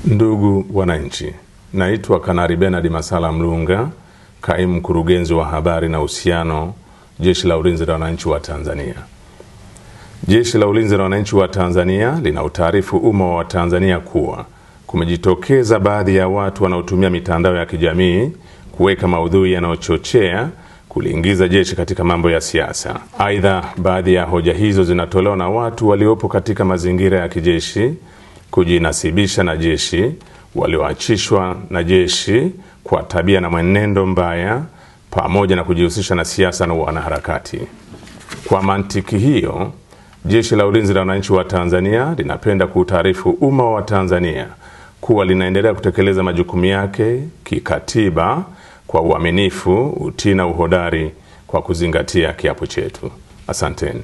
Ndugu wananchi, naitwa Kanali Bernard Masala Mlunga, kaimu mkurugenzi wa habari na uhusiano, Jeshi la Ulinzi la Wananchi wa Tanzania. Jeshi la Ulinzi la Wananchi wa Tanzania linautaarifu umma wa Tanzania kuwa kumejitokeza baadhi ya watu wanaotumia mitandao ya kijamii kuweka maudhui yanayochochea kuliingiza jeshi katika mambo ya siasa. Aidha, baadhi ya hoja hizo zinatolewa na watu waliopo katika mazingira ya kijeshi kujinasibisha na jeshi, walioachishwa na jeshi kwa tabia na mwenendo mbaya, pamoja na kujihusisha na siasa na wanaharakati. Kwa mantiki hiyo, Jeshi la Ulinzi la Wananchi wa Tanzania linapenda kuutaarifu umma wa Tanzania kuwa linaendelea kutekeleza majukumu yake kikatiba kwa uaminifu, utii na uhodari kwa kuzingatia kiapo chetu. Asanteni.